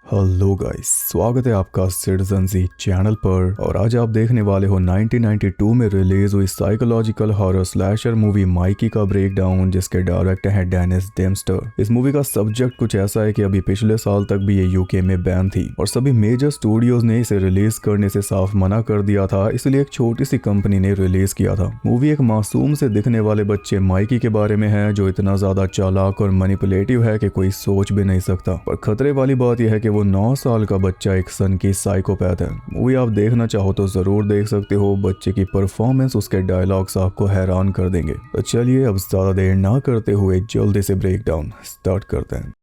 Hello guys, स्वागत है आपका सिटीजन जी चैनल पर। और आज आप देखने वाले हो 1992 में रिलीज हुई psychological horror slasher movie Mikey का ब्रेकडाउन, जिसके डायरेक्टर हैं डेनिस डेम्स्टर। इस मूवी का सब्जेक्ट कुछ ऐसा है कि अभी पिछले साल तक भी ये यूके में बैन थी और सभी मेजर स्टूडियोज ने इसे रिलीज करने से साफ मना कर दिया था, इसलिए एक छोटी सी कंपनी ने रिलीज किया था। मूवी एक मासूम से दिखने वाले बच्चे माइकी के बारे में है जो इतना ज्यादा चालाक और मैनिपुलेटिव है कि कोई सोच भी नहीं सकता। पर खतरे वाली बात यह है कि वो 9 साल का बच्चा एक सन की साइकोपैथ है। मूवी आप देखना चाहो तो जरूर देख सकते हो। बच्चे की परफॉर्मेंस, उसके डायलॉग्स आपको हैरान कर देंगे। तो चलिए अब ज्यादा देर ना करते हुए जल्दी से ब्रेकडाउन स्टार्ट करते हैं।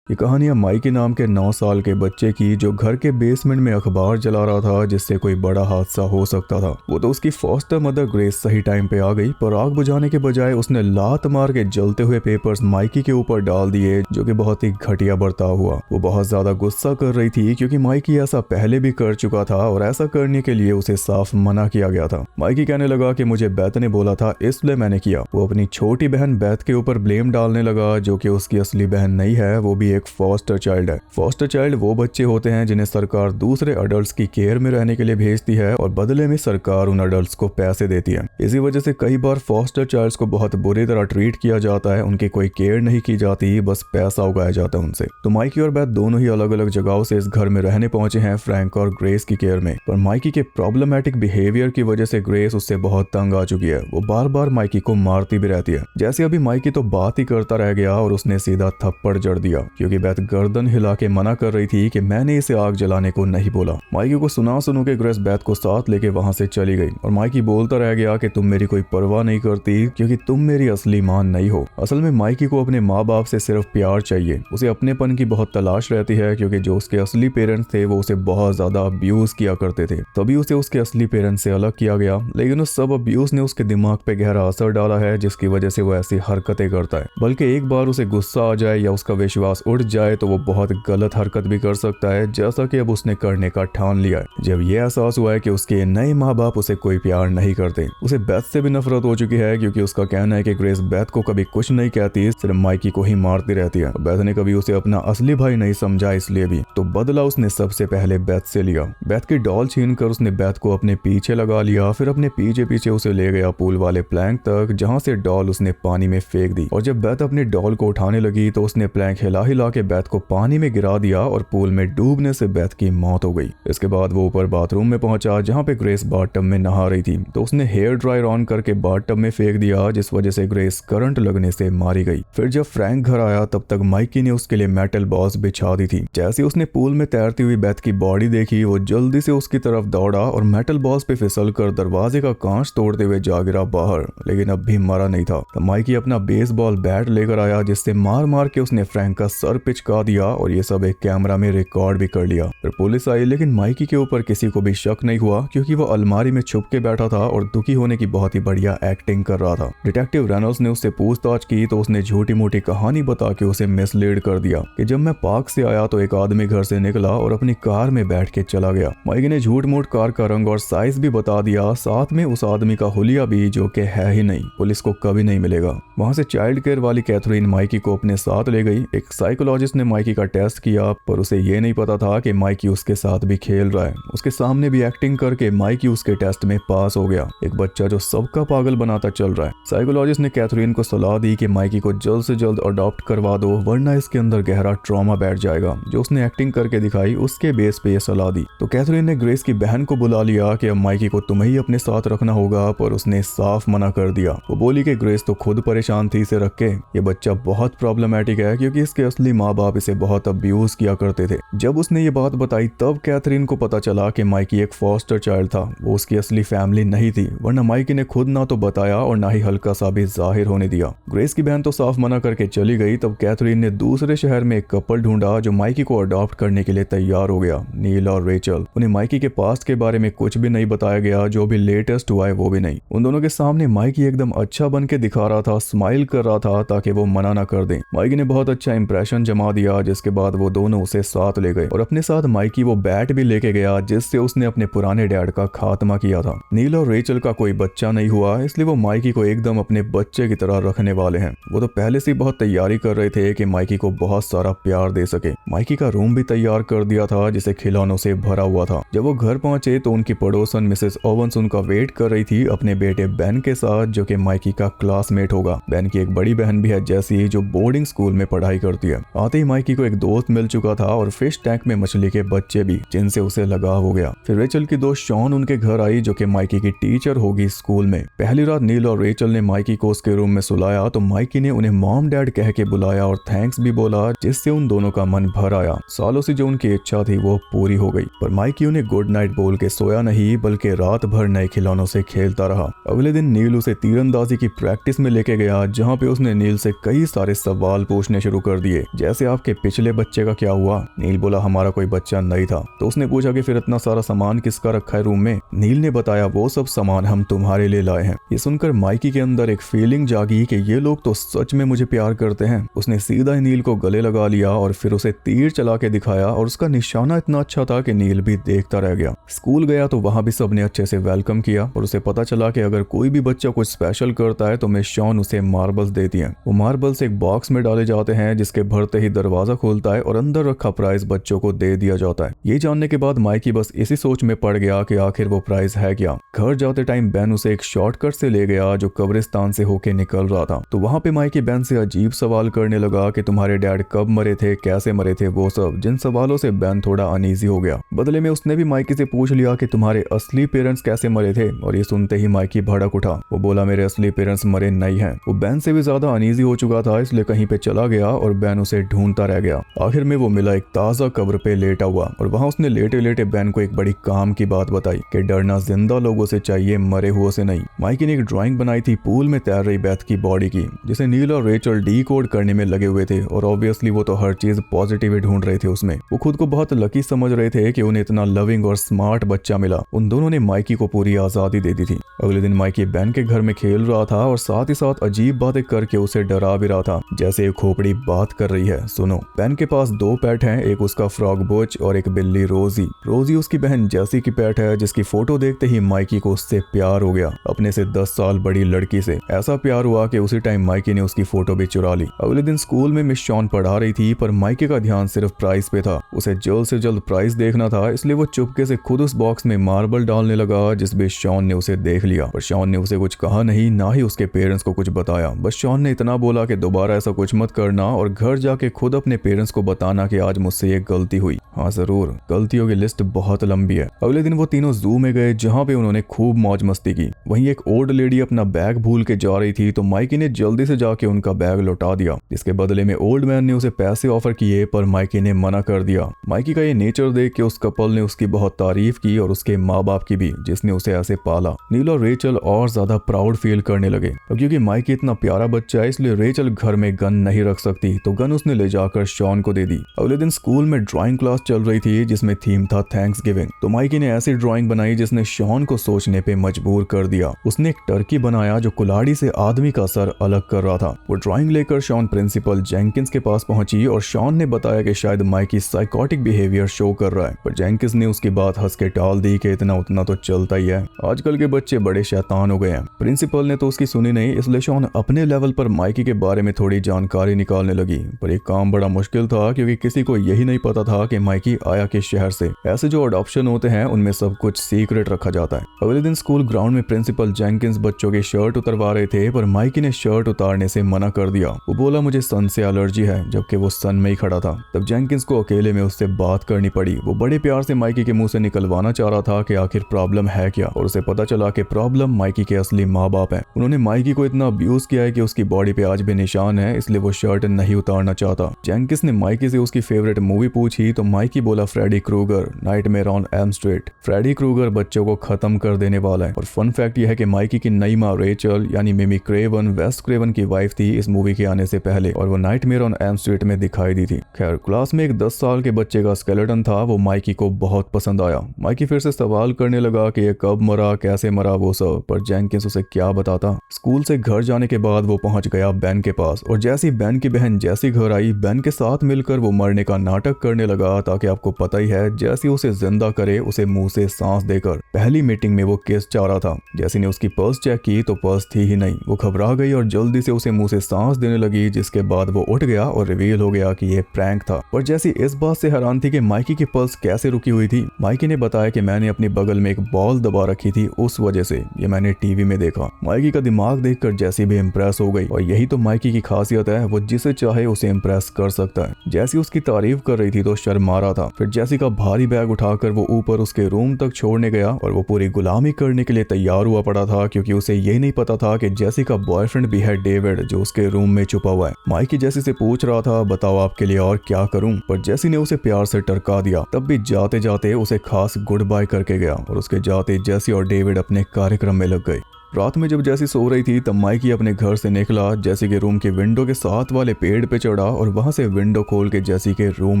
ये कहानी है माइकी नाम के 9 साल के बच्चे की, जो घर के बेसमेंट में अखबार जला रहा था जिससे कोई बड़ा हादसा हो सकता था। वो तो उसकी फॉस्टर मदर ग्रेस सही टाइम पे आ गई, पर आग बुझाने के बजाय उसने लात मार के जलते हुए पेपर्स माइकी के ऊपर डाल दिए, जो कि बहुत ही घटिया बर्ताव हुआ। वो बहुत ज्यादा गुस्सा कर रही थी क्योंकि माइकी ऐसा पहले भी कर चुका था और ऐसा करने के लिए उसे साफ मना किया गया था। माइकी कहने लगा कि मुझे बेथ ने बोला था इसलिए मैंने किया। वो अपनी छोटी बहन बेथ के ऊपर ब्लेम डालने लगा, जो कि उसकी असली बहन नहीं है, वो भी एक फॉस्टर चाइल्ड है। फॉस्टर चाइल्ड वो बच्चे होते हैं जिन्हें सरकार दूसरे अडल्ट्स की केयर में रहने के लिए भेजती है और बदले में सरकार उन अडल्ट्स को पैसे देती है। इसी वजह से कई बार फॉस्टर चाइल्ड्स को बहुत बुरी तरह ट्रीट किया जाता है। उनकी कोई केयर नहीं की जाती, बस पैसा उगाया जाता है उनसे। तो माइकी और बेथ दोनों ही अलग अलग जगहों से इस घर में रहने पहुंचे हैं फ्रैंक और ग्रेस की केयर में। पर माइकी के प्रॉब्लमैटिक बिहेवियर की वजह से ग्रेस उससे बहुत तंग आ चुकी है। वो बार बार माइकी को मारती भी रहती है। जैसे अभी माइकी तो बात ही करता रह गया और उसने सीधा थप्पड़ जड़ दिया, क्योंकि बेथ गर्दन हिला के मना कर रही थी कि मैंने इसे आग जलाने को नहीं बोला। माइकी को सुनो के ग्रेस बेथ को साथ लेके वहां से चली गई और माइकी बोलता रह गया कि तुम मेरी कोई परवाह नहीं करती क्योंकि तुम मेरी असली मां नहीं हो। असल में माइकी को अपने माँ बाप से सिर्फ प्यार चाहिए। उसे अपनेपन की बहुत तलाश रहती है, क्योंकि जो उसके असली पेरेंट्स थे वो उसे बहुत ज्यादा अब्यूज किया करते थे। तभी उसे उसके असली पेरेंट्स से अलग किया गया, लेकिन उस सब अब्यूज ने उसके दिमाग पे गहरा असर डाला है, जिसकी वजह से वो ऐसी हरकतें करता है। बल्कि एक बार उसे गुस्सा आ जाए या उसका विश्वास उठ जाए तो वो बहुत गलत हरकत भी कर सकता है, जैसा कि अब उसने करने का ठान लिया है। जब ये एहसास हुआ है कि उसके नए माँ बाप उसे कोई प्यार नहीं करते, उसे बेथ से भी नफरत हो चुकी है, क्योंकि उसका कहना है कि ग्रेस बेथ को कभी कुछ नहीं कहती, सिर्फ माइकी को ही मारती रहती है। बेथ ने कभी उसे अपना असली भाई नहीं समझा, इसलिए भी तो बदला उसने सबसे पहले बेथ से लिया। बेथ की डॉल छीन कर उसने बेथ को अपने पीछे लगा लिया, फिर अपने पीछे पीछे उसे ले गया पूल वाले प्लैंक तक, जहाँ से डॉल उसने पानी में फेंक दी। और जब बेथ अपनी डॉल को उठाने लगी तो उसने प्लैंक हिला हिला के बेथ को पानी में गिरा दिया और पूल में डूबने से बेथ की मौत हो गई। इसके बाद वो ऊपर बाथरूम में पहुंचा, जहां पे ग्रेस बाथटब में नहा रही थी, तो उसने हेयर ड्रायर ऑन करके बाथटब में फेंक दिया, जिस वजह से ग्रेस करंट लगने से मारी गई। फिर जब फ्रैंक घर आया तब तक माइकी ने उसके लिए मेटल बॉल्स बिछा दी थी। जैसे उसने पूल में तैरती हुई बेथ की बॉडी देखी, वो जल्दी से उसकी तरफ दौड़ा और मेटल बॉल्स पे फिसल कर दरवाजे का कांच तोड़ते हुए जा गिरा बाहर, लेकिन अब भी मरा नहीं था। तो माइकी अपना बेसबॉल बैट लेकर आया, जिससे मार मार के उसने फ्रैंक का सर पिचका दिया और ये सब एक कैमरा में रिकॉर्ड भी कर लिया। फिर पुलिस आई, लेकिन माइकी के ऊपर किसी को भी शक नहीं हुआ, क्योंकि वो अलमारी में छुप के बैठा था और दुखी होने की बहुत ही बढ़िया एक्टिंग कर रहा था। डिटेक्टिव रेनॉल्ड्स ने उससे पूछताछ की तो उसने झूठी मूठी कहानी बता के उसे मिसलीड कर दिया कि जब मैं पार्क से आया तो एक आदमी घर से निकला और अपनी कार में बैठ के चला गया। माइकी ने झूठ मूठ कार का रंग और साइज भी बता दिया, साथ में उस आदमी का हुलिया भी, जो कि है ही नहीं, पुलिस को कभी नहीं मिलेगा। वहां से चाइल्ड केयर वाली कैथरीन माइकी को अपने साथ ले गई। एक साइकोलॉजिस्ट ने माइकी का टेस्ट किया, पर उसे ये नहीं पता था कि माइकी उसके साथ भी खेल रहा है। उसके सामने भी एक्टिंग करके माइकी उसके टेस्ट में पास हो गया। एक बच्चा जो सबका पागल बनाता चल रहा है। साइकोलॉजिस्ट ने कैथरीन को सलाह दी कि माइकी को जल्द से जल्द अडॉप्ट करवा दो, वरना इसके अंदर गहरा ट्रॉमा बैठ जाएगा। जो उसने एक्टिंग करके दिखाई, उसके बेस पे ये सलाह दी। तो कैथरीन ने ग्रेस की बहन को बुला लिया कि अब माइकी को तुम्हें ही अपने साथ रखना होगा, पर उसने साफ मना कर दिया। वो बोली कि ग्रेस तो खुद परेशान थी इसे रख के। ये बच्चा बहुत प्रॉब्लमैटिक है, क्योंकि इसके असली माँ बाप इसे बहुत अब्यूज किया करते थे। जब उसने ये बात बताई तब कैथरीन को पता चला कि माइकी एक फॉस्टर चाइल्ड था, वो उसकी असली फैमिली नहीं थी, वरना माइकी ने खुद ना तो बताया और ना ही हल्का सा भी जाहिर होने दिया। ग्रेस की बहन तो साफ मना करके चली गई। तब कैथरीन ने दूसरे शहर में एक कपल ढूंढा जो माइकी को अडॉप्ट करने के लिए तैयार हो गया, नील और रेचल। उन्हें माइकी के पास्ट के बारे में कुछ भी नहीं बताया गया, जो भी लेटेस्ट हुआ है वो भी नहीं। उन दोनों के सामने माइकी एकदम अच्छा बन के दिखा रहा था, स्माइल कर रहा था ताकि वो मना ना कर दें। माइकी ने बहुत अच्छा इंप्रेशन एप्लीकेशन जमा दिया, जिसके बाद वो दोनों उसे साथ ले गए और अपने साथ माइकी वो बैट भी लेके गया जिससे उसने अपने पुराने डैड का खात्मा किया था। नील और रेचल का कोई बच्चा नहीं हुआ, इसलिए वो माइकी को एकदम अपने बच्चे की तरह रखने वाले हैं। वो तो पहले से बहुत तैयारी कर रहे थे कि माइकी को बहुत सारा प्यार दे सके। माइकी का रूम भी तैयार कर दिया था जिसे खिलौनों से भरा हुआ था। जब वो घर पहुंचे तो उनकी पड़ोसन मिसेस ओवंस उनका वेट कर रही थी अपने बेटे बेन के साथ, जो कि माइकी का क्लासमेट होगा। बेन की एक बड़ी बहन भी है जैसी, जो बोर्डिंग स्कूल में पढ़ाई करती है। आते ही माइकी को एक दोस्त मिल चुका था और फिश टैंक में मछली के बच्चे भी, जिनसे उसे लगाव हो गया। फिर रेचल की दोस्त शॉन उनके घर आई, जो कि माइकी की टीचर होगी स्कूल में। पहली रात नील और रेचल ने माइकी को उसके रूम में सुलाया तो माइकी ने उन्हें मॉम डैड कह के बुलाया और थैंक्स भी बोला, जिससे उन दोनों का मन भर आया। सालों से जो उनकी इच्छा थी वो पूरी हो गई। पर माइकी उन्हें गुड नाइट बोल के सोया नहीं, बल्कि रात भर नए खिलौनों से खेलता रहा। अगले दिन नील उसे तीरंदाजी की प्रैक्टिस में लेके गया, जहाँ पे उसने नील से कई सारे सवाल पूछने शुरू कर दिए, जैसे आपके पिछले बच्चे का क्या हुआ। नील बोला हमारा कोई बच्चा नहीं था। तो उसने पूछा कि फिर इतना सारा सामान किसका रखा है रूम में। नील ने बताया वो सब सामान हम तुम्हारे लिए लाए हैं। ये सुनकर माइकी के अंदर एक फीलिंग जागी कि ये लोग तो सच में मुझे प्यार करते हैं। उसने सीधा ही नील को गले लगा लिया और फिर उसे तीर चला के दिखाया और उसका निशाना इतना अच्छा था कि नील भी देखता रह गया। स्कूल गया तो वहां भी सबने अच्छे से वेलकम किया और उसे पता चला कि अगर कोई भी बच्चा कुछ स्पेशल करता है तो मिस शॉन उसे मार्बल्स देती है। वो मार्बल्स एक बॉक्स में डाले जाते हैं, जिसके भरते ही दरवाजा खुलता है और अंदर रखा प्राइज बच्चों को दे दिया जाता है। ये जानने के बाद माइकी बस इसी सोच में पड़ गया कि आखिर वो प्राइज है क्या। घर जाते टाइम बेन उसे एक शॉर्टकट से ले गया जो कब्रिस्तान से होके निकल रहा था। तो वहां पे माइकी बेन से अजीब सवाल करने लगा कि तुम्हारे डैड कब मरे थे, कैसे मरे थे, वो सब। जिन सवालों से बेन थोड़ा अनईजी हो गया। बदले में उसने भी माइकी से पूछ लिया कि तुम्हारे असली पेरेंट्स कैसे मरे थे, और ये सुनते ही माइकी भड़क उठा। वो बोला मेरे असली पेरेंट्स मरे नहीं हैं। वो बेन से भी ज्यादा अनईजी हो चुका था, इसलिए कहीं पे चला गया और बेन उसे ढूंढता रह गया। आखिर में वो मिला एक ताजा कब्र पे लेटा हुआ और वहां उसने लेटे लेटे बेन को एक बड़ी काम की बात बताई कि डरना जिंदा लोगों से चाहिए, मरे हुए से नहीं। माइकी ने एक ड्राइंग बनाई थी पूल में तैर रही बेथ की बॉडी की, जिसे नील और रेचल डीकोड करने में लगे हुए थे और ऑब्वियसली वो तो हर चीज पॉजिटिव ही ढूंढ रहे थे उसमें। वो खुद को बहुत लकी समझ रहे थे कि उन्हें इतना लविंग और स्मार्ट बच्चा मिला। उन दोनों ने माइकी को पूरी आजादी दे दी थी। अगले दिन माइकी बेन के घर में खेल रहा था और साथ ही साथ अजीब बातें करके उसे डरा भी रहा था, जैसे एक खोपड़ी बात कर रही है। सुनो, बेन के पास दो पेट हैं, एक उसका फ्रॉग बुच और एक बिल्ली रोजी। रोजी उसकी बहन जैसी की पेट है, जिसकी फोटो देखते ही माइकी को उससे प्यार हो गया, अपने से 10 साल बड़ी लड़की से। ऐसा प्यार हुआ कि उसी टाइम माइकी ने उसकी फोटो भी चुरा ली। अगले दिन स्कूल में मिस शॉन पढ़ा रही थी, पर माइकी का ध्यान सिर्फ प्राइस पे था। उसे जल्द से जल्द प्राइस देखना था, इसलिए वो चुपके से खुद उस बॉक्स में मार्बल डालने लगा, जिस पे शॉन ने उसे देख लिया। पर शॉन ने उसे कुछ कहा नहीं, ना ही उसके पेरेंट्स को कुछ बताया। बस शॉन ने इतना बोला कि दोबारा ऐसा कुछ मत करना और घर जाके खुद अपने पेरेंट्स को बताना कि आज मुझसे ये गलती हुई। हाँ जरूर, गलतियों की लिस्ट बहुत लंबी है। अगले दिन वो तीनों जू में गए, जहाँ पे उन्होंने खूब मौज मस्ती की। वहीं एक ओल्ड लेडी अपना बैग भूल के जा रही थी, तो माइकी ने जल्दी से जाके उनका बैग लौटा दिया। इसके बदले में ओल्ड मैन ने उसे पैसे ऑफर किए, पर माइकी ने मना कर दिया। माइकी का ये नेचर देख के उस कपल ने उसकी बहुत तारीफ की और उसके माँ बाप की भी, जिसने उसे ऐसे पाला। नील और रेचल और ज्यादा प्राउड फील करने लगे। क्योंकि माइकी इतना प्यारा बच्चा है, इसलिए रेचल घर में गन नहीं रख सकती, तो गन उसने ले जाकर शॉन को दे दी। अगले दिन स्कूल में ड्राइंग क्लास चल रही थी, जिसमें थीम था थैंक्स गिविंग। तो माइकी ने ऐसी ड्राइंग बनाई जिसने शॉन को सोचने पे मजबूर कर दिया। उसने एक टर्की बनाया जो कुल्हाड़ी से आदमी का सर अलग कर रहा था। वो ड्राइंग लेकर शॉन प्रिंसिपल जेंकिंस के पास पहुंची और शॉन ने बताया कि शायद माइकी साइकोटिक बिहेवियर शो कर रहा है, पर जेंकिंस ने उसकी बात हंस के टाल दी कि इतना उतना तो चलता ही है, आजकल के बच्चे बड़े शैतान हो गए हैं। प्रिंसिपल ने तो उसकी सुनी नहीं, इसलिए शॉन अपने लेवल पर माइकी के बारे में थोड़ी जानकारी निकालने लगी। पर एक काम बड़ा मुश्किल था, क्योंकि किसी को यही नहीं पता था कि माइकी आया किस शहर से। ऐसे जो अडॉप्शन होते हैं उनमें सब कुछ सीक्रेट रखा जाता है। अगले दिन स्कूल ग्राउंड में प्रिंसिपल जेंकिंस बच्चों की शर्ट उतरवा रहे थे, पर माइकी ने शर्ट उतारने से मना कर दिया। वो बोला मुझे सन से एलर्जी है, जबकि वो सन में ही खड़ा था। तब जेंकिंस को अकेले में उससे बात करनी पड़ी। वो बड़े प्यार से माइकी के मुंह से निकलवाना चाह रहा था कि आखिर प्रॉब्लम है क्या, और उसे पता चला कि प्रॉब्लम माइकी के असली माँ बाप है। उन्होंने माइकी को इतना अब्यूज किया है कि उसकी बॉडी पे आज भी निशान है, इसलिए वो शर्ट नहीं उतारना चाहता। जेंकिंस ने माइकी से उसकी फेवरेट मूवी पूछी, तो माइकी बोला Freddy Krueger, nightmare on Elm Street. Freddy Krueger बच्चों को खत्म कर देने वाला है। और फन फैक्ट यह है कि माइकी की नई माँ रेचल यानी मिमी क्रेवन वेस्ट क्रेवन की वाइफ थी इस मूवी के आने से पहले, और वो नाइटमेयर ऑन एल्म स्ट्रीट में दिखाई दी थी। खैर, क्लास में एक 10 साल के बच्चे का स्केलेटन था, वो माइकी को बहुत पसंद आया। माइकी फिर से सवाल करने लगा कि ये कब मरा, कैसे मरा, वो सब, पर जेंकिंस उसे क्या बताता। स्कूल से घर जाने के बाद वो पहुंच गया बेन के पास, और जैसी बेन की बहन जैसी घर घर आई, बेन के साथ मिलकर वो मरने का नाटक करने लगा ताकि आपको पता ही है जैसी उसे जिंदा करे उसे मुंह से सांस देकर। पहली मीटिंग में वो किस चाह रहा था। जैसी ने उसकी पर्स चेक की तो पर्स थी ही नहीं। वो घबरा गई और जल्दी से उसे मुंह से सांस देने लगी, जिसके बाद वो उठ गया और रिवील हो गया कि ये प्रैंक था। पर जैसी इस बात से हैरान थी कि माइकी की पल्स कैसे रुकी हुई थी। माइकी ने बताया कि मैंने अपनी बगल में एक बॉल दबा रखी थी, उस वजह से ये मैंने टीवी में देखा। माइकी का दिमाग देखकर जैसी भी इम्प्रेस हो गई और यही तो माइकी की खासियत है, वो जिसे चाहे उसे इम्प्रेस कर सकता है। जैसी उसकी तारीफ कर रही थी तो शर्मा रहा था। फिर जैसी का भारी बैग उठाकर वो ऊपर उसके रूम तक छोड़ने गया और वो पूरी गुलामी करने के लिए तैयार हुआ पड़ा था, क्योंकि उसे ये नहीं पता था कि जैसी का बॉयफ्रेंड भी है डेविड, जो उसके रूम में छुपा हुआ है। माइकी जैसी से पूछ रहा था, बताओ आपके लिए और क्या करूं, पर जैसी ने उसे प्यार से टरका दिया। तब भी जाते जाते उसे खास गुड बाय करके गया और उसके जाते जैसी और डेविड अपने कार्यक्रम में लग गए। रात में जब जैसी सो रही थी तब माइकी अपने घर से निकला, जैसी के रूम के विंडो के साथ वाले पेड़ पे चढ़ा और वहां से विंडो खोल के जैसी के रूम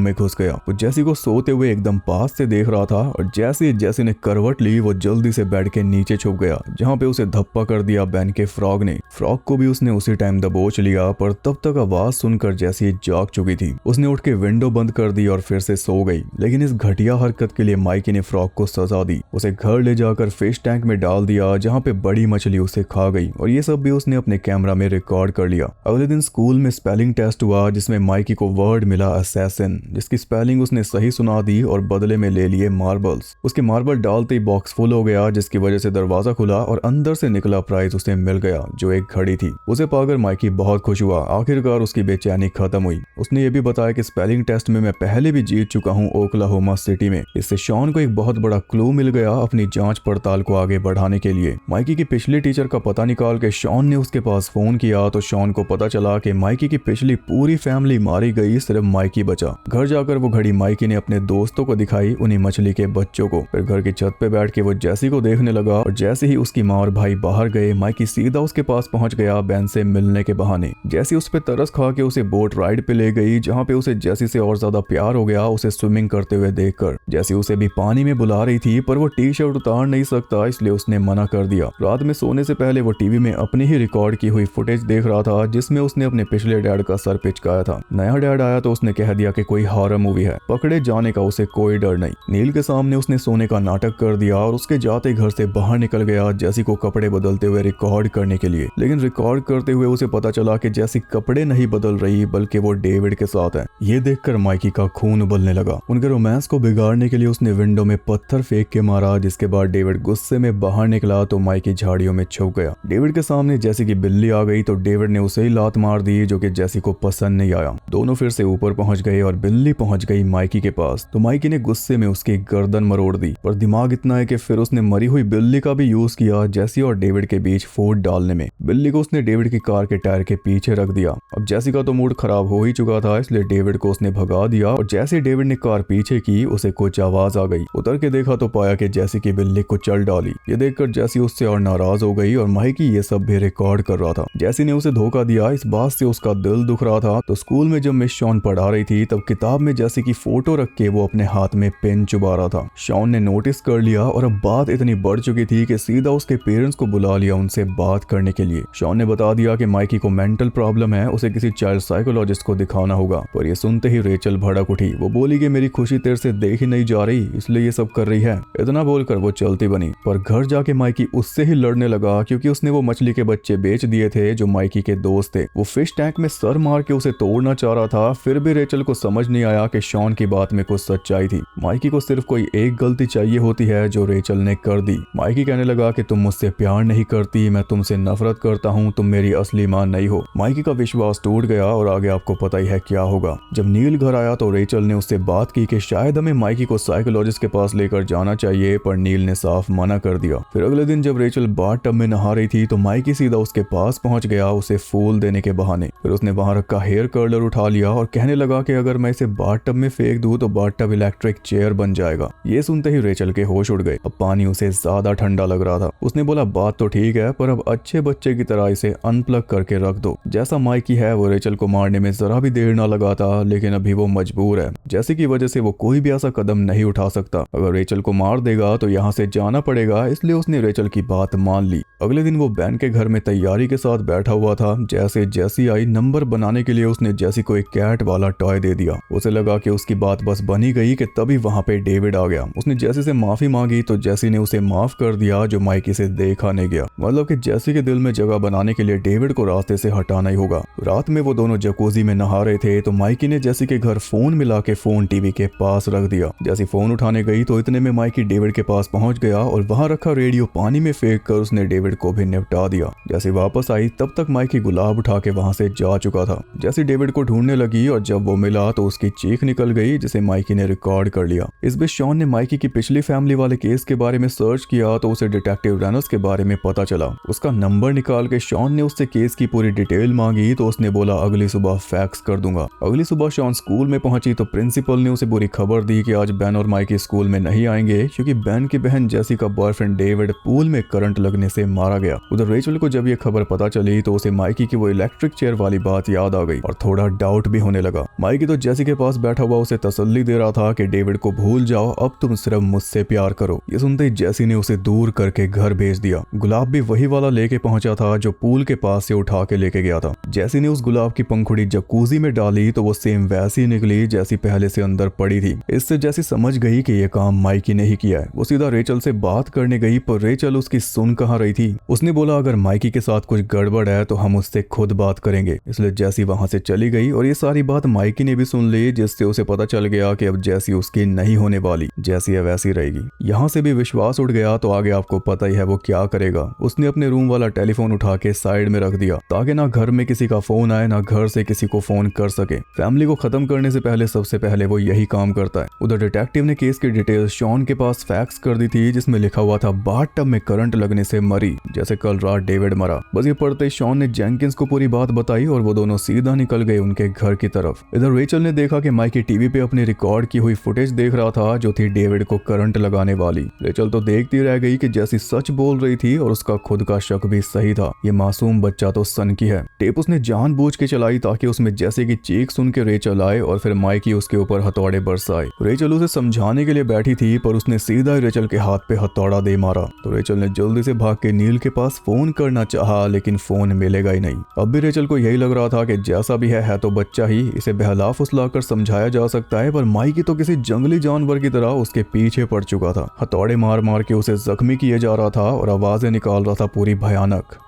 में घुस गया। वो जैसी को सोते हुए एकदम पास से देख रहा था और जैसी ने करवट ली वो जल्दी से बेड के नीचे छुप गया, जहाँ पे उसे धप्पा कर दिया बेन के फ्रॉग ने। फ्रॉग को भी उसने उसी टाइम दबोच लिया, पर तब तक आवाज सुनकर जैसी जाग चुकी थी। उसने उठ के विंडो बंद कर दी और फिर से सो गई। लेकिन इस घटिया हरकत के लिए माइकी ने फ्रॉग को सजा दी। उसे घर ले जाकर फिश टैंक में डाल दिया, जहाँ पे बड़ी मछली उसे खा गई और ये सब भी उसने अपने कैमरा में रिकॉर्ड कर लिया। अगले दिन स्कूल में स्पेलिंग टेस्ट हुआ, जिसमें माइकी को वर्ड मिला असैसिन, जिसकी स्पेलिंग उसने सही सुना दी और बदले में ले लिए मार्बल्स। उसके मार्बल डालते ही बॉक्स फुल हो गया, जिसकी वजह से दरवाजा खुला और अंदर से निकला प्राइज उसे मिल गया, जो एक घड़ी थी। उसे पाकर माइकी बहुत खुश हुआ। आखिरकार उसकी बेचैनी खत्म हुई। उसने ये भी बताया कि स्पेलिंग टेस्ट में मैं पहले भी जीत चुका हूँ ओक्लाहोमा सिटी में। इससे शॉन को एक बहुत बड़ा क्लू मिल गया अपनी जांच पड़ताल को आगे बढ़ाने के लिए। माइकी की पिछले टीचर का पता निकाल के शॉन ने उसके पास फोन किया तो शॉन को पता चला कि माइकी की पिछली पूरी फैमिली मारी गई, सिर्फ माइकी बचा। घर जाकर वो घड़ी माइकी ने अपने दोस्तों को दिखाई, उन्हीं मछली के बच्चों को। फिर घर की छत पे बैठ के वो जैसी को देखने लगा और जैसे ही उसकी माँ और भाई बाहर गए, माइकी सीधा उसके पास पहुंच गया बेन से मिलने के बहाने। जैसी उस पे तरस खा के उसे बोट राइड पे ले गई, जहाँ पे उसे जैसी से और ज्यादा प्यार हो गया उसे स्विमिंग करते हुए देखकर। जैसी उसे भी पानी में बुला रही थी, पर वो टी शर्ट उतार नहीं सकता, इसलिए उसने मना कर दिया। रात में सोने से पहले वो टीवी में अपनी ही रिकॉर्ड की हुई फुटेज देख रहा था, जिसमें उसने अपने पिछले डैड का सर पिचकाया था। नया डैड आया तो उसने कह दिया कि कोई हॉरर मूवी है, पकड़े जाने का उसे कोई डर नहीं। नील के सामने उसने सोने का नाटक कर दिया और उसके जाते घर से बाहर निकल गया जैसी को कपड़े बदलते हुए रिकॉर्ड करने के लिए। लेकिन रिकॉर्ड करते हुए उसे पता चला कि जैसी कपड़े नहीं बदल रही बल्कि वो डेविड के साथ है। ये देखकर माइकी का खून उबलने लगा। उनके रोमांस को बिगाड़ने के लिए उसने विंडो में पत्थर फेंक के मारा, जिसके बाद डेविड गुस्से में बाहर निकला तो माइकी झाड़ियों में छुप गया। डेविड के सामने जैसी की बिल्ली आ गई तो डेविड ने उसे ही लात मार दी, जो कि जैसी को पसंद नहीं आया। दोनों फिर से ऊपर पहुंच गए और बिल्ली पहुंच गई माइकी के पास, तो माइकी ने गुस्से में उसकी गर्दन मरोड़ दी। पर दिमाग इतना है कि फिर उसने मरी हुई बिल्ली का भी यूज किया जैसी और डेविड के बीच फूड डालने में। बिल्ली को उसने डेविड की कार के टायर के पीछे रख दिया। अब जैसी का तो मूड खराब हो ही चुका था, इसलिए डेविड को उसने भगा दिया और जैसे डेविड ने कार पीछे की उसे कुछ आवाज आ गई। उतर के देखा तो पाया कि जैसी की बिल्ली को चल डाली। ये देखकर जैसी उससे और नाराज हो गई और माइकी ये सब भी रिकॉर्ड कर रहा था। जैसी ने उसे धोखा दिया, इस बात से उसका दिल दुख रहा था। तो स्कूल में जब मिस शॉन पढ़ा रही थी तब किताब में जैसी की फोटो रख के वो अपने हाथ में पेन चुबा रहा था। शॉन ने नोटिस कर लिया और अब बात इतनी बढ़ चुकी थी कि सीधा उसके पेरेंट्स को बुला लिया उनसे बात करने के लिए। शॉन ने बता दिया कि माइकी को मेंटल प्रॉब्लम है, उसे किसी चाइल्ड साइकोलॉजिस्ट को दिखाना होगा। पर ये सुनते ही रेचल भड़क उठी। वो बोली कि मेरी खुशी तेरे से देख ही नहीं जा रही, इसलिए ये सब कर रही है। इतना बोलकर वो चलती बनी। पर घर जाके माइकी उससे ही लड़ने लगा, क्योंकि उसने वो मछली के बच्चे बेच दिए थे जो माइकी के दोस्त थे। वो फिश टैंक में सर मार के उसे तोड़ना चाह रहा था। फिर भी रेचल को समझ नहीं आया कि शॉन की बात में कुछ सच्चाई थी। माइकी को सिर्फ कोई एक गलती चाहिए होती है जो रेचल ने कर दी। माइकी कहने लगा कि तुम मुझसे प्यार नहीं करती, मैं तुमसे नफरत करता हूँ, तुम मेरी असली मां नहीं हो। माइकी का विश्वास टूट गया और आगे आपको पता ही है क्या होगा। जब नील घर आया तो रेचल ने उससे बात की कि शायद हमें माइकी को साइकोलॉजिस्ट के पास लेकर जाना चाहिए, पर नील ने साफ मना कर दिया। फिर अगले दिन जब रेचल बाथटब में नहा रही थी तो माइकी सीधा उसके पास पहुंच गया उसे फूल देने के बहाने। फिर उसने वहां रखा हेयर कर्लर उठा लिया और कहने लगा कि अगर मैं इसे बाथटब में फेंक दूं तो बाथटब इलेक्ट्रिक चेयर बन जाएगा। ये सुनते ही रेचल के होश उड़ गए। अब पानी उसे ज्यादा ठंडा लग रहा था। उसने बोला बात तो ठीक है, पर अब अच्छे बच्चे की तरह इसे अनप्लग करके रख दो। जैसा माइकी है वो रेचल को मारने में जरा भी देर ना लगा था, लेकिन अभी वो मजबूर है। जैसे की वजह से वो कोई भी ऐसा कदम नहीं उठा सकता। अगर रेचल को मार देगा तो यहाँ से जाना पड़ेगा, इसलिए उसने रेचल की बात मान मान ली। अगले दिन वो बैन के घर में तैयारी के साथ बैठा हुआ था। जैसे जेसी आई नंबर बनाने के लिए उसने जेसी को एक कैट वाला टॉय दे दिया। उसे लगा कि उसकी बात बस बनी गई कि तभी वहां पे डेविड आ गया। उसने जेसी से माफी मांगी तो जेसी ने उसे माफ कर दिया, जो माइकी से देखा नहीं गया। मतलब कि जेसी के दिल में जगह बनाने के लिए डेविड को रास्ते से हटाना ही होगा। रात में वो दोनों जकूजी में नहा रहे थे तो माइकी ने जेसी के घर फोन मिला के फोन टीवी के पास रख दिया। जैसी फोन उठाने गई तो इतने में माइकी डेविड के पास पहुंच गया और वहां रखा रेडियो पानी में फेंक कर उसने डेविड को भी निपटा दिया। जैसी वापस आई तब तक माइकी गुलाब उठा के वहां से जा चुका था। जैसी डेविड को ढूंढने लगी और जब वो मिला तो उसकी चीख निकल गई, जिसे माइकी ने रिकॉर्ड कर लिया। इस बीच शॉन ने माइकी की पिछली फैमिली वाले केस के बारे में सर्च किया तो उसे डिटेक्टिव रेनल्ड्स के बारे में पता चला। उसका नंबर निकाल के शॉन ने उससे केस की पूरी डिटेल मांगी तो उसने बोला अगली सुबह फैक्स कर दूंगा। अगली सुबह शॉन स्कूल में पहुंची तो प्रिंसिपल ने उसे बुरी खबर दी कि आज बेन और माइकी स्कूल में नहीं आएंगे क्योंकि बेन की बहन जेसी का बॉयफ्रेंड डेविड पूल में करंट लगने से मारा गया। उधर रेचल को जब ये खबर पता चली तो उसे माइकी की वो इलेक्ट्रिक चेयर वाली बात याद आ गई और थोड़ा डाउट भी होने लगा। माइकी तो जेसी के पास बैठा हुआ उसे तसल्ली दे रहा था कि डेविड को भूल जाओ, अब तुम सिर्फ मुझसे प्यार करो। ये सुनते ही जेसी ने उसे दूर करके घर भेज दिया। गुलाब भी वही वाला लेके पहुंचा था जो पूल के पास से उठा के लेके गया था। जेसी ने उस गुलाब की पंखुड़ी जकूजी में डाली तो वो सेम वैसी निकली जैसी पहले से अंदर पड़ी थी। इससे जेसी समझ गई कि ये काम माइकी ने ही किया है। वो सीधा रेचल से बात करने गई पर रेचल उसकी सुन कहाँ रही थी। उसने बोला अगर माइकी के साथ कुछ गड़बड़ है तो हम उससे खुद बात करेंगे। इसलिए जेसी वहां से चली गई और ये सारी बात माइकी ने भी सुन ली, जिससे उसे पता चल गया कि अब जेसी उसकी नहीं होने वाली, जेसी अब वैसी रहेगी। यहाँ से भी विश्वास उठ गया तो आगे आपको पता ही है वो क्या करेगा। उसने अपने रूम वाला टेलीफोन उठा के साइड में रख दिया ताकि ना घर में किसी का फोन आए ना घर से किसी को फोन कर सके। फैमिली को खत्म करने से पहले सबसे पहले वो यही काम करता है। उधर डिटेक्टिव ने केस की डिटेल शॉन के पास फैक्स कर दी थी, जिसमें लिखा हुआ था बाथटब में करंट लगने से मरी, जैसे कल रात डेविड मरा। बस ये पढ़ते ही शॉन ने जेंकिंस को पूरी बात बताई और वो दोनों सीधा निकल गए उनके घर की तरफ। इधर रेचल ने देखा कि माइकी टीवी पे अपनी रिकॉर्ड की हुई फुटेज देख रहा था जो थी डेविड को करंट लगाने वाली। रेचल तो देखती रह गई कि जैसी सच बोल रही थी और उसका खुद का शक भी सही था। ये मासूम बच्चा तो सन की है। टेप उसने जानबूझ के चलाई ताकि उसमें जैसे की चीख सुन के रेचल आए और फिर माइकी उसके ऊपर हथौड़े बरसाए। रेचल उसे समझाने के लिए बैठी थी पर उसने सीधा रेचल के हाथ पे हथौड़ा दे मारा। तो रेचल ने जल्दी से भाग के नील के पास फोन करना चाहा लेकिन फोन मिलेगा ही नहीं। अब भी रेचल को यही लग रहा था कि जैसा भी है तो बच्चा ही, इसे बहला फुसलाकर समझाया जा सकता है, पर माइकी तो किसी जंगली जानवर की तरह उसके पीछे पड़ चुका था। हथौड़े मार मार के उसे जख्मी किए जा रहा था और आवाजें निकाल रहा था पूरी भयानक।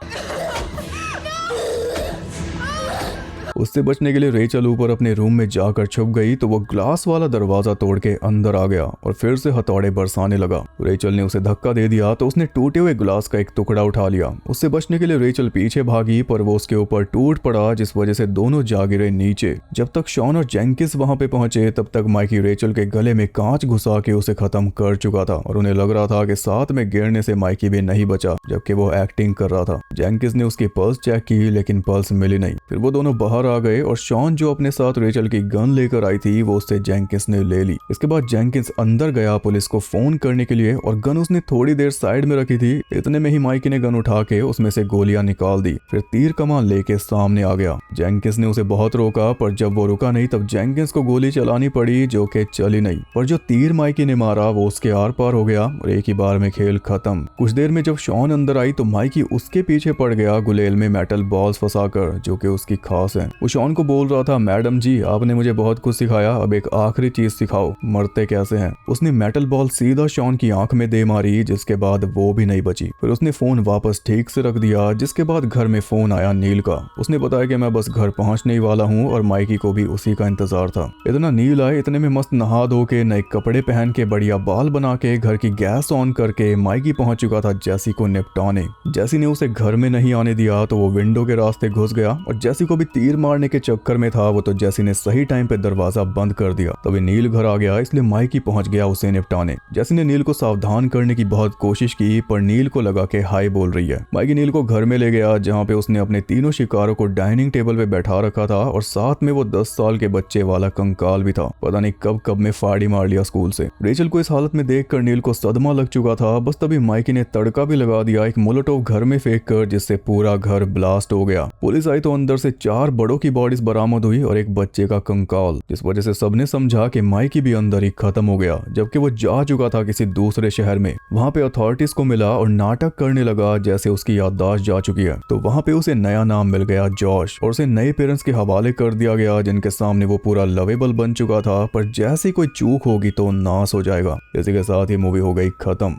उससे बचने के लिए रेचल ऊपर अपने रूम में जाकर छुप गई तो वो ग्लास वाला दरवाजा तोड़ के अंदर आ गया और फिर से हथौड़े बरसाने लगा। रेचल ने उसे धक्का दे दिया तो उसने टूटे हुए ग्लास का एक टुकड़ा उठा लिया। उससे बचने के लिए रेचल पीछे भागी पर वो उसके ऊपर टूट पड़ा, जिस वजह से दोनों जा गिरे नीचे। जब तक शॉन और जेंकिंस वहां पे पहुंचे तब तक माइकी रेचल के गले में कांच घुसा के उसे खत्म कर चुका था और उन्हें लग रहा था कि साथ में गिरने से माइकी भी नहीं बचा, जबकि वो एक्टिंग कर रहा था। जेंकिंस ने उसकी पल्स चेक की लेकिन पल्स मिली नहीं। फिर वो दोनों बाहर आ गए और शॉन जो अपने साथ रेचल की गन लेकर आई थी वो उससे जेंकिंस ने ले ली। इसके बाद जेंकिंस अंदर गया पुलिस को फोन करने के लिए और गन उसने थोड़ी देर साइड में रखी थी। इतने में ही माइकी ने गन उठा के उसमें से गोलियां निकाल दी, फिर तीर कमान लेके सामने आ गया। जेंकिंस ने उसे बहुत रोका पर जब वो रुका नहीं तब जेंकिंस को गोली चलानी पड़ी जो कि चली नहीं, पर जो तीर माइकी ने मारा वो उसके आर पार हो गया और एक ही बार में खेल खत्म। कुछ देर में जब शॉन अंदर आई तो माइकी उसके पीछे पड़ गया गुलेल में मेटल बॉल्स फंसाकर, जो कि उसकी खास है। वो शॉन को बोल रहा था मैडम जी आपने मुझे बहुत कुछ सिखाया, अब एक आखिरी चीज सिखाओ, मरते कैसे हैं। उसने मेटल बॉल सीधा शॉन की आंख में दे मारी, जिसके बाद वो भी नहीं बची। फिर उसने फोन वापस ठीक से रख दिया, जिसके बाद घर में फोन आया नील का। उसने बताया कि मैं बस घर पहुंचने ही वाला हूँ और माइकी को भी उसी का इंतजार था। इतना नील आए इतने में मस्त नहा धो के नए कपड़े पहन के बढ़िया बाल बना के घर की गैस ऑन करके माइकी पहुंच चुका था जेसी को निपटाने। जेसी ने उसे घर में नहीं आने दिया तो वो विंडो के रास्ते घुस गया और जेसी को भी तीर मारने के चक्कर में था वो, तो जेसी ने सही टाइम पे दरवाजा बंद कर दिया। तभी नील घर आ गया, इसलिए माइकी पहुंच गया उसे निपटाने। जेसी ने नील को सावधान करने की बहुत कोशिश की पर नील को लगा कि हाय बोल रही है। माइकी नील को घर में ले गया जहां पे उसने अपने तीनों शिकारों को डाइनिंग टेबल पे बैठा रखा था और साथ में वो 10 साल के बच्चे वाला कंकाल भी था। पता नहीं कब कब में फाड़ी मार लिया स्कूल से। रेचल को इस हालत में देखकर नील को सदमा लग चुका था। बस तभी माइकी ने तड़का भी लगा दिया एक मोलोटोव घर में फेंक कर, जिससे पूरा घर ब्लास्ट हो गया। पुलिस आई तो अंदर से 4 बड़ों बड़ों की बॉडीज बरामद हुई और एक बच्चे का कंकाल, जिस वजह से सबने समझा कि माइकी भी अंदर ही खत्म हो गया, जबकि वो जा चुका था किसी दूसरे शहर में। वहाँ पे अथॉरिटीज को मिला और नाटक करने लगा जैसे उसकी याददाश्त जा चुकी है। तो वहाँ पे उसे नया नाम मिल गया जॉश, और उसे नए पेरेंट्स के हवाले कर दिया गया जिनके सामने वो पूरा लवेबल बन चुका था, पर जैसे कोई चूक होगी तो नाश हो जाएगा। इसी के साथ ही मूवी हो गई खत्म।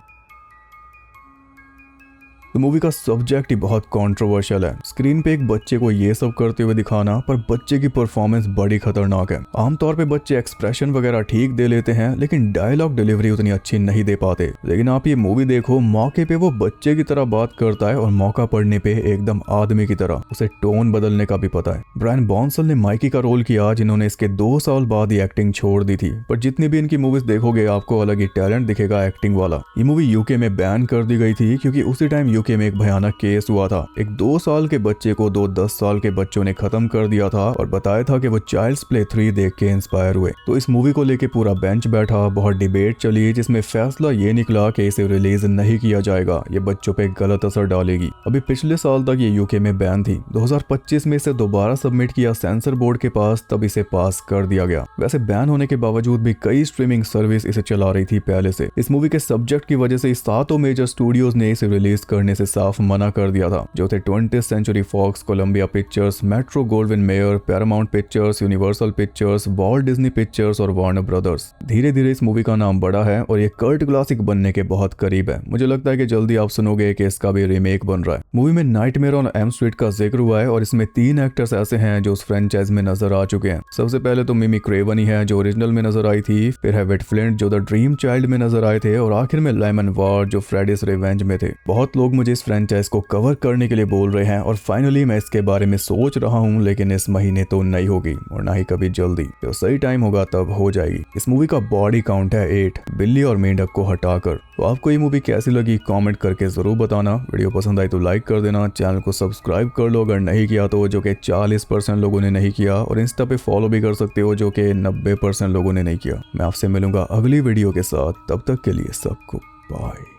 तो मूवी का सब्जेक्ट ही बहुत कंट्रोवर्शियल है। स्क्रीन पे एक बच्चे को ये सब करते हुए दिखाना, पर बच्चे की परफॉर्मेंस बड़ी खतरनाक है। आमतौर पे बच्चे एक्सप्रेशन वगैरह ठीक दे लेते हैं, लेकिन डायलॉग डिलीवरी उतनी अच्छी नहीं दे पाते। लेकिन आप ये मूवी देखो, मौके पे वो बच्चे की तरह बात करता है और मौका पड़ने पे एकदम आदमी की तरह। उसे टोन बदलने का भी पता है। ब्रायन बॉन्सल ने माइकी का रोल किया, जिन्होंने इसके 2 साल बाद ही एक्टिंग छोड़ दी थी। पर जितनी भी इनकी मूवीज देखोगे आपको अलग ही टैलेंट दिखेगा एक्टिंग वाला। ये मूवी यूके में बैन कर दी गई थी क्योंकि उसी टाइम यूके में एक भयानक केस हुआ था। एक 2 साल के बच्चे को 2 10 साल के बच्चों ने खत्म कर दिया था और बताया था कि वो चाइल्ड्स प्ले 3 देख के इंस्पायर हुए। तो इस मूवी को लेके पूरा बेंच बैठा, बहुत डिबेट चली, जिसमें फैसला ये निकला कि इसे रिलीज नहीं किया जाएगा, ये बच्चों पे गलत असर डालेगी। अभी पिछले साल तक ये यूके में बैन थी। 2025 में इसे दोबारा सबमिट किया सेंसर बोर्ड के पास, तब इसे पास कर दिया गया। वैसे बैन होने के बावजूद भी कई स्ट्रीमिंग सर्विस इसे चला रही थी पहले से। इस मूवी के सब्जेक्ट की वजह से 7 मेजर स्टूडियोज ने इसे रिलीज करने से साफ मना कर दिया था, जो थे 20th century Fox, Columbia Pictures, Metro Goldwyn Mayer, Paramount Pictures, Universal Pictures, Walt Disney Pictures और वार्नर ब्रदर्स। धीरे धीरे इस मूवी का नाम बढ़ा है और ये कल्ट क्लासिक बनने के बहुत करीब है। मुझे लगता है कि जल्दी आप सुनोगे कि इसका भी रीमेक बन रहा है। मूवी में नाइटमेयर ऑन एल्म स्ट्रीट का जिक्र हुआ है और इसमें 3 एक्टर्स ऐसे हैं जो उस फ्रेंचाइज में नजर आ चुके हैं। सबसे पहले तो मिमी क्रेवन ही है जो ओरिजिनल में नजर आई थी, फिर है विट फ्लिंट जो द ड्रीम चाइल्ड में नजर आए थे, और आखिर में लाइमन वार्ड जो फ्रेडिस रिवेंज में थे। बहुत लोग मुझे इस फ्रेंचाइज को कवर करने के लिए बोल रहे हैं और फाइनली मैं इसके बारे में सोच रहा हूं, लेकिन इस महीने तो नहीं होगी और ना ही कभी जल्दी। तो सही टाइम होगा तब हो जाएगी। इस मूवी का बॉडी काउंट है 8, बिल्ली और मेंढक को हटाकर। तो आपको ये मूवी कैसी लगी कमेंट करके जरूर बताना। वीडियो पसंद आई तो लाइक कर देना, चैनल को सब्सक्राइब कर लो अगर नहीं किया तो, जो कि 40% लोगों ने नहीं किया, और इंस्टा पे फॉलो भी कर सकते हो जो कि 90% लोगों ने नहीं किया। मैं आपसे मिलूंगा अगली वीडियो के साथ, तब तक के लिए सबको बाय।